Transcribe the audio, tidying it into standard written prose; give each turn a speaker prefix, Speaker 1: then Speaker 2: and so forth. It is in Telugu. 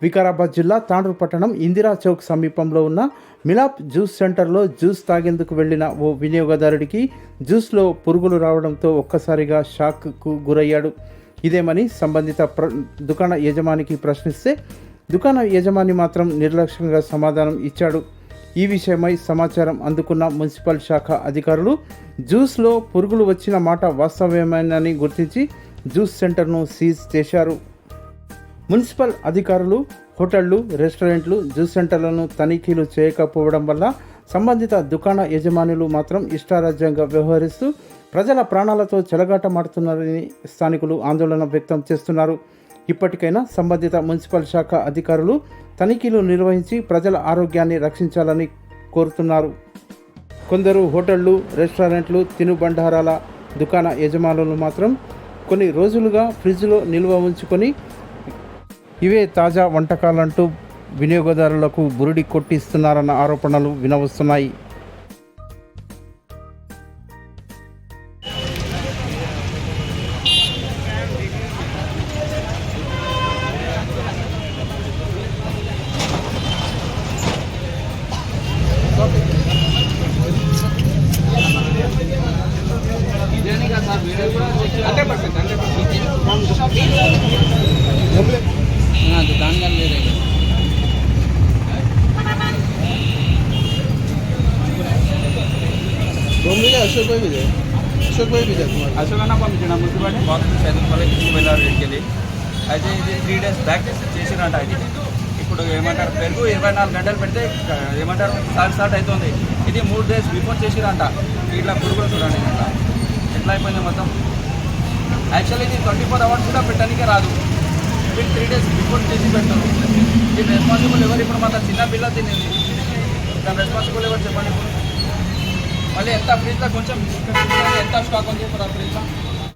Speaker 1: వికారాబాద్ జిల్లా తాండ్రు పట్టణం ఇందిరా చౌక్ సమీపంలో ఉన్న మిలాప్ జ్యూస్ సెంటర్లో జ్యూస్ తాగేందుకు వెళ్లిన ఓ వినియోగదారుడికి జ్యూస్లో పురుగులు రావడంతో ఒక్కసారిగా షాక్కు గురయ్యాడు. ఇదేమని సంబంధిత దుకాణ యజమానికి ప్రశ్నిస్తే దుకాణ యజమాని మాత్రం నిర్లక్ష్యంగా సమాధానం ఇచ్చాడు. ఈ విషయమై సమాచారం అందుకున్న మున్సిపల్ శాఖ అధికారులు జ్యూస్లో పురుగులు వచ్చిన మాట వాస్తవమేనని గుర్తించి జ్యూస్ సెంటర్ను సీజ్ చేశారు. మున్సిపల్ అధికారులు హోటళ్లు, రెస్టారెంట్లు, జ్యూస్ సెంటర్లను తనిఖీలు చేయకపోవడం వల్ల సంబంధిత దుకాణ యజమానులు మాత్రం ఇష్టారాజ్యంగా వ్యవహరిస్తూ ప్రజల ప్రాణాలతో చెలగాటమాడుతున్నారని స్థానికులు ఆందోళన వ్యక్తం చేస్తున్నారు. ఇప్పటికైనా సంబంధిత మున్సిపల్ శాఖ అధికారులు తనిఖీలు నిర్వహించి ప్రజల ఆరోగ్యాన్ని రక్షించాలని కోరుతున్నారు. కొందరు హోటళ్లు, రెస్టారెంట్లు, తినుబండారాల దుకాణ యజమానులు మాత్రం కొన్ని రోజులుగా ఫ్రిడ్జ్లో నిల్వ ఉంచుకొని ఇవే తాజా వంటకాలంటూ వినియోగదారులకు బురిడి కొట్టిస్తున్నారన్న ఆరోపణలు వినవస్తున్నాయి.
Speaker 2: दुकान का ले रहे
Speaker 3: अशोक भाई भी
Speaker 2: అశోక్ అన్న పంపించండి మున్సిపాలిటీ బాక్స్ చదువుకోవాలి తీసుకువెళ్ళారు ఇంటికి. అయితే ఇది 3 days బ్యాక్ చేసిరంట. ఇది ఇప్పుడు ఏమంటారు పెరుగు 24 గంటలు పెడితే ఏమంటారు స్టార్ట్ అవుతుంది. ఇది 3 days బిఫోర్ చేసిరంట. ఇట్లా పురుగులు చూడండి ఎట్లా అయిపోయింది మొత్తం. యాక్చువల్లీ ఇది 24 hours కూడా పెట్టడానికే రాదు. మీరు 3 days బిఫోర్ చేసి పెడతారు. ఇది రెస్పాన్సిబుల్ ఎవరు? ఇప్పుడు మాత్రం చిన్న పిల్ల తినేది దాని రెస్పాన్సిబుల్ ఎవరు చెప్పండి. ఇప్పుడు మళ్ళీ ఎంత ఫ్రిడ్జ్లో కొంచెం ఎంత స్టాక్ ఉంది ఇప్పుడు ఆ ఫ్రిడ్జ్లో